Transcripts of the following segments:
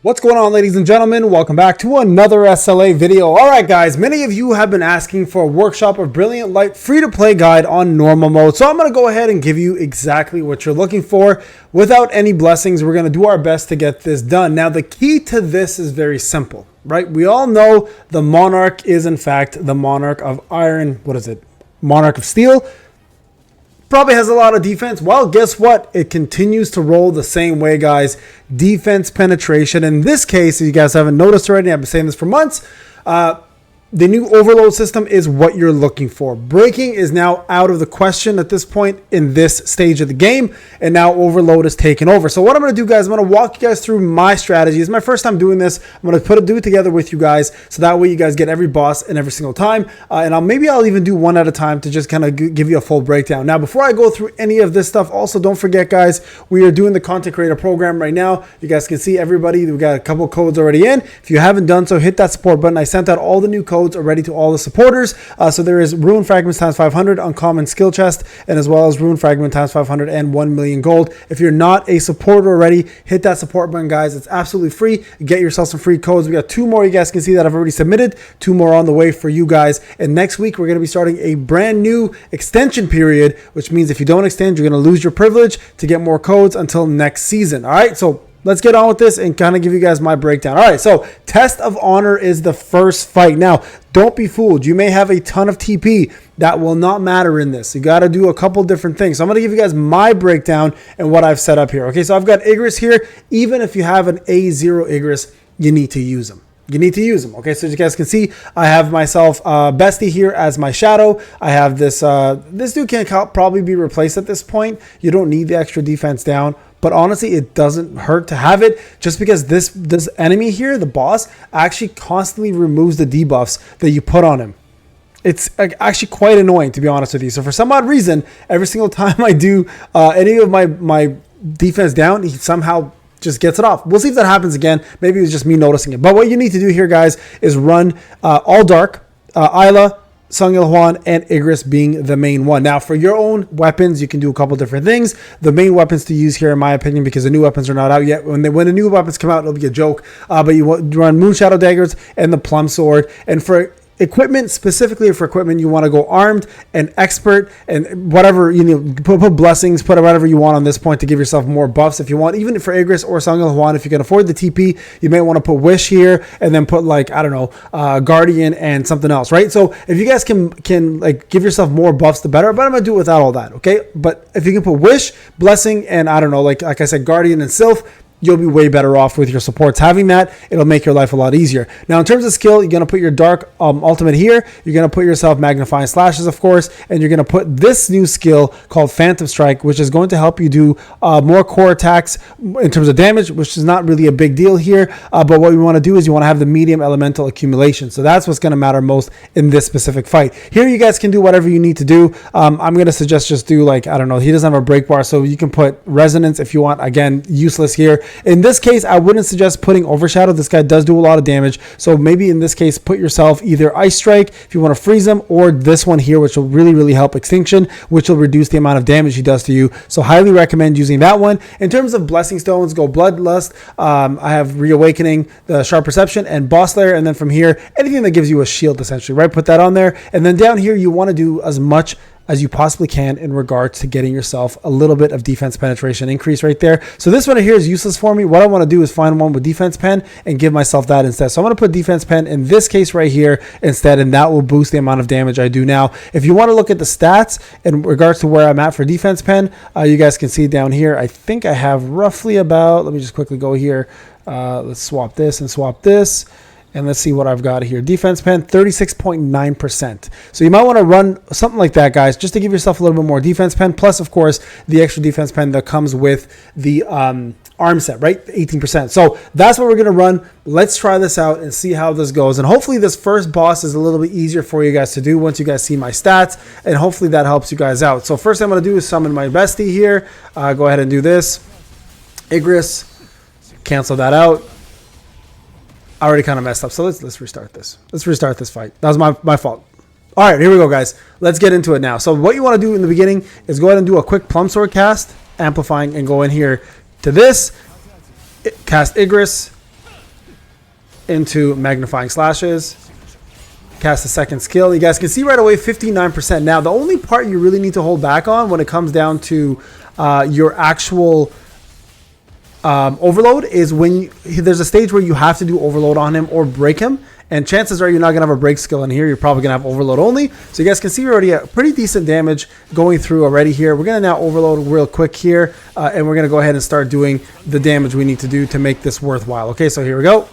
What's going on, ladies and gentlemen? Welcome back to another SLA video. All right, guys, many of you have been asking for a Workshop of Brilliant Light free-to-play guide on normal mode. So I'm going to go ahead and give you exactly what you're looking for. Without any blessings, we're going to do our best to get this done. Now, the key to this is very simple, right? We all know the Monarch is, in fact, the Monarch of Iron. What is it? Monarch of Steel. Probably has a lot of defense. Well, guess what? It continues to roll the same way, guys. Defense penetration. In this case, if you guys haven't noticed already, I've been saying this for months, the new overload system is what you're looking for. Breaking is now out of the question at this point in this stage of the game, and now overload is taken over. So what I'm going to do, guys, I'm going to walk you guys through my strategy. It's my first time doing this. I'm going to do it together with you guys, so that way you guys get every boss in every single time. And maybe I'll even do one at a time to just kind of give you a full breakdown. Now, before I go through any of this stuff, also don't forget, guys, we are doing the content creator program right now. You guys can see everybody. We got a couple codes already in. If you haven't done so, hit that support button. I sent out all the new codes already to all the supporters. So there is Rune Fragments times 500 uncommon skill chest, and as well as Rune Fragment times 500 and 1 million gold. If you're not a supporter already, hit that support button, guys. It's absolutely free. Get yourself some free codes. We got 2 more you guys can see that I've already submitted, 2 more on the way for you guys. And next week we're going to be starting a brand new extension period, which means if you don't extend, you're going to lose your privilege to get more codes until next season. All right, so let's get on with this and kind of give you guys my breakdown. All right, so Test of Honor is the first fight. Now, don't be fooled. You may have a ton of TP. That will not matter in this. You got to do a couple different things. So I'm going to give you guys my breakdown and what I've set up here. Okay, so I've got Igris here. Even if you have an A0 Igris, you need to use them. You need to use them. Okay, so as you guys can see, I have myself Bestie here as my shadow. I have this, this dude can probably be replaced at this point. You don't need the extra defense down. But honestly, it doesn't hurt to have it, just because this enemy here, the boss, actually constantly removes the debuffs that you put on him. It's actually quite annoying, to be honest with you. So for some odd reason, every single time I do any of my defense down, he somehow just gets it off. We'll see if that happens again. Maybe it was just me noticing it. But what you need to do here, guys, is run all dark, Isla, Sung Il Huan, and Igris being the main one. Now, for your own weapons, you can do a couple different things. The main weapons to use here, in my opinion, because the new weapons are not out yet. When the new weapons come out, it'll be a joke. But you run Moon Shadow Daggers and the Plum Sword. And for equipment, specifically for equipment, you want to go armed and expert and whatever, you know, put blessings, put whatever you want on this point to give yourself more buffs if you want. Even for Igris or Sung Il Huan, if you can afford the TP, you may want to put Wish here and then put, like, I don't know, Guardian and something else, right? So if you guys can like give yourself more buffs, the better. But I'm gonna do it without all that, okay? But if you can put Wish, Blessing, and I don't know, like I said, Guardian and Sylph, you'll be way better off with your supports having that. It'll make your life a lot easier. Now, in terms of skill, you're going to put your Dark Ultimate here. You're going to put yourself Magnifying Slashes, of course, and you're going to put this new skill called Phantom Strike, which is going to help you do more core attacks in terms of damage, which is not really a big deal here. But what we want to do is you want to have the medium elemental accumulation. So that's what's going to matter most in this specific fight. Here, you guys can do whatever you need to do. I'm going to suggest just do, like, I don't know, he doesn't have a break bar, so you can put Resonance if you want. Again, useless here. In this case, I wouldn't suggest putting Overshadow. This guy does do a lot of damage. So maybe in this case, put yourself either Ice Strike if you want to freeze him, or this one here, which will really help Extinction, which will reduce the amount of damage he does to you. So highly recommend using that one. In terms of Blessing Stones, go Bloodlust. I have Reawakening, the Sharp Perception, and Boss Lair. And then from here, anything that gives you a shield, essentially, right? Put that on there. And then down here, you want to do as much as you possibly can in regards to getting yourself a little bit of defense penetration increase right there. So this one here is useless for me. What I want to do is find one with defense pen and give myself that instead. So I'm going to put defense pen in this case right here instead, and that will boost the amount of damage I do now. If you want to look at the stats in regards to where I'm at for defense pen, you guys can see down here, I think I have roughly about, let me just quickly go here. Let's swap this and swap this. And let's see what I've got here. Defense pen, 36.9%. So you might want to run something like that, guys, just to give yourself a little bit more defense pen. Plus, of course, the extra defense pen that comes with the arm set, right? 18%. So that's what we're going to run. Let's try this out and see how this goes. And hopefully this first boss is a little bit easier for you guys to do once you guys see my stats. And hopefully that helps you guys out. So first thing I'm going to do is summon my bestie here. Go ahead and do this. Igris. Cancel that out. I already kind of messed up, so let's restart this. Let's restart this fight. That was my fault. All right, here we go, guys. Let's get into it now. So what you want to do in the beginning is go ahead and do a quick Plum Sword cast, amplifying, and go in here to this. Cast Igris, into magnifying slashes. Cast the second skill. You guys can see right away 59%. Now, the only part you really need to hold back on when it comes down to your actual overload is when there's a stage where you have to do overload on him or break him. And chances are you're not going to have a break skill in here. You're probably going to have overload only. So you guys can see we're already at pretty decent damage going through already here. We're going to now overload real quick here. And we're going to go ahead and start doing the damage we need to do to make this worthwhile. Okay, so here we go.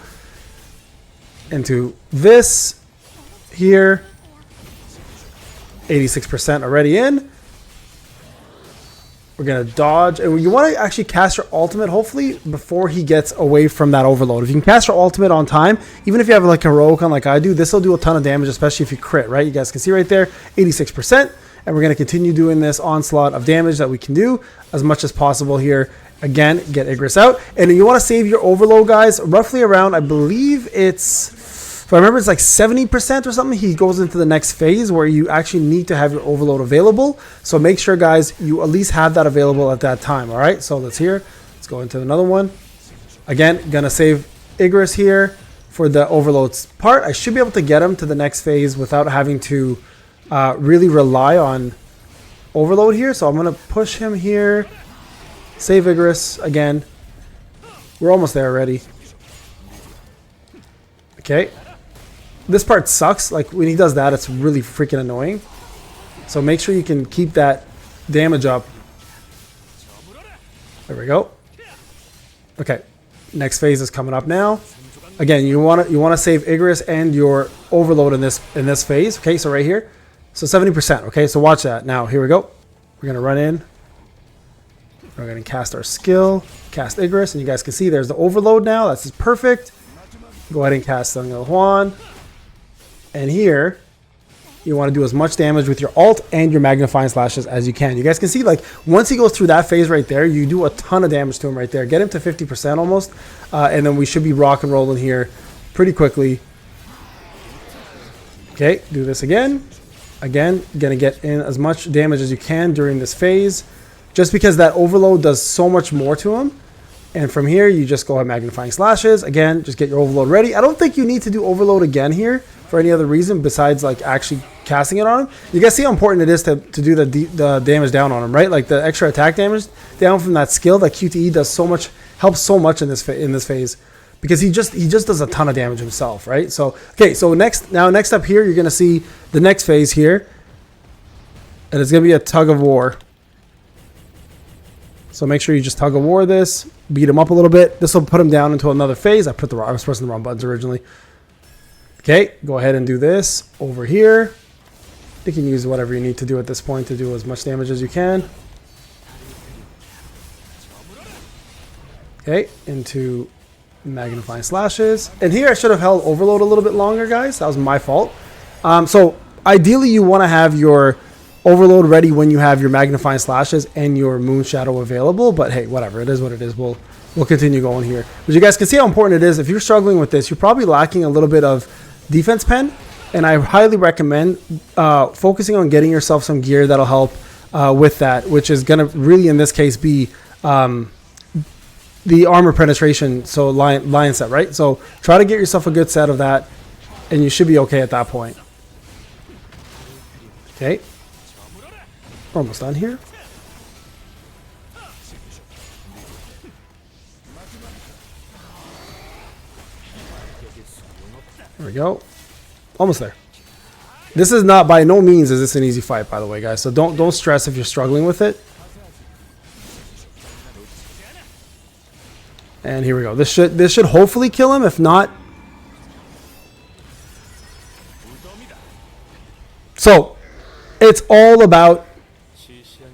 Into this here. 86% already in. We're going to dodge. And you want to actually cast your ultimate, hopefully, before he gets away from that overload. If you can cast your ultimate on time, even if you have like heroic on like I do, this will do a ton of damage, especially if you crit, right? You guys can see right there, 86%. And we're going to continue doing this onslaught of damage that we can do as much as possible here. Again, get Igris out. And you want to save your overload, guys, roughly around, I believe it's... If I remember, it's like 70% or something. He goes into the next phase where you actually need to have your overload available. So make sure, guys, you at least have that available at that time. All right, so let's go into another one. Again, gonna save Igris here for the overload part. I should be able to get him to the next phase without having to really rely on overload here. So I'm gonna push him here, save Igris again. We're almost there already. Okay. This part sucks. Like when he does that, it's really freaking annoying. So make sure you can keep that damage up. There we go. Okay, next phase is coming up now. Again, you want to save Igris and your overload in this phase. Okay, so right here, so 70%. Okay, so watch that. Now here we go. We're gonna run in. We're gonna cast our skill, cast Igris, and you guys can see there's the overload now. That's just perfect. Go ahead and cast Sung Juan. And here, you want to do as much damage with your ult and your magnifying slashes as you can. You guys can see, like, once he goes through that phase right there, you do a ton of damage to him right there. Get him to 50% almost. And then we should be rock and rolling here pretty quickly. Okay, do this again. Again, going to get in as much damage as you can during this phase. Just because that overload does so much more to him. And from here, you just go ahead magnifying slashes. Again, just get your overload ready. I don't think you need to do overload again here for any other reason besides like actually casting it on him. You guys see how important it is to do the damage down on him, right? Like the extra attack damage down from that skill, that QTE does so much, helps so much in this phase because he just does a ton of damage himself, right? So okay, so next up here, you're gonna see the next phase here, and it's gonna be a tug of war. So make sure you just tug of war this, beat him up a little bit. This will put him down into another phase. I was pressing the wrong buttons originally. Okay, go ahead and do this over here. You can use whatever you need to do at this point to do as much damage as you can. Okay, into magnifying slashes. And here I should have held overload a little bit longer, guys. That was my fault. So ideally you want to have your overload ready when you have your magnifying slashes and your moon shadow available, but hey, whatever, it is what it is. We'll continue going here. But you guys can see how important it is. If you're struggling with this, you're probably lacking a little bit of defense pen, and I highly recommend focusing on getting yourself some gear that'll help with that, which is gonna really in this case be the armor penetration, so lion set, right? So try to get yourself a good set of that, and you should be okay at that point. Okay. We're almost done here. There we go. Almost there. This is not, by no means is this an easy fight, by the way, guys. So don't stress if you're struggling with it. And here we go. This should hopefully kill him. If not, so it's all about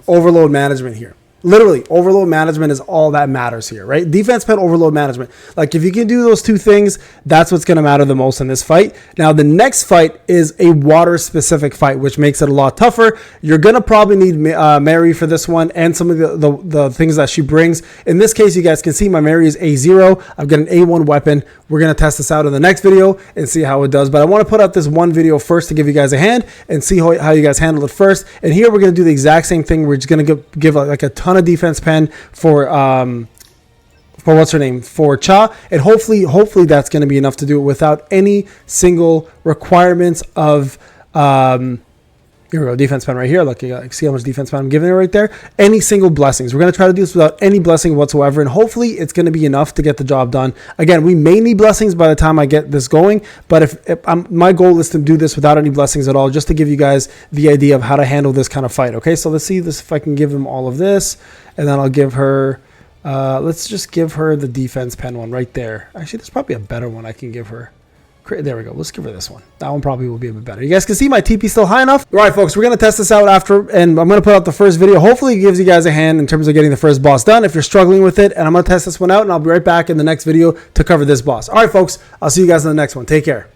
overload management here. Literally, overload management is all that matters here, right? Defense pen, overload management. Like, if you can do those two things, that's what's going to matter the most in this fight. Now, the next fight is a water-specific fight, which makes it a lot tougher. You're going to probably need Mary for this one and some of the things that she brings. In this case, you guys can see my Mary is A0. I've got an A1 weapon. We're going to test this out in the next video and see how it does. But I want to put out this one video first to give you guys a hand and see how you guys handle it first. And here, we're going to do the exact same thing. We're just going to give like a ton of defense pen for for what's her name, for Cha, and hopefully that's going to be enough to do it without any single requirements of here we go, defense pen right here. Look, you see how much defense pen I'm giving it right there. Any single blessings. We're going to try to do this without any blessing whatsoever, and hopefully it's going to be enough to get the job done. Again, we may need blessings by the time I get this going, but if my goal is to do this without any blessings at all, just to give you guys the idea of how to handle this kind of fight. Okay, so let's see this if I can give him all of this, and then I'll give her, let's just give her the defense pen one right there. Actually, there's probably a better one I can give her. There we go. Let's give her this one. That one probably will be a bit better. You guys can see my TP still high enough. All right, folks, we're going to test this out after, and I'm going to put out the first video. Hopefully it gives you guys a hand in terms of getting the first boss done if you're struggling with it. And I'm going to test this one out, and I'll be right back in the next video to cover this boss. All right, folks, I'll see you guys in the next one. Take care.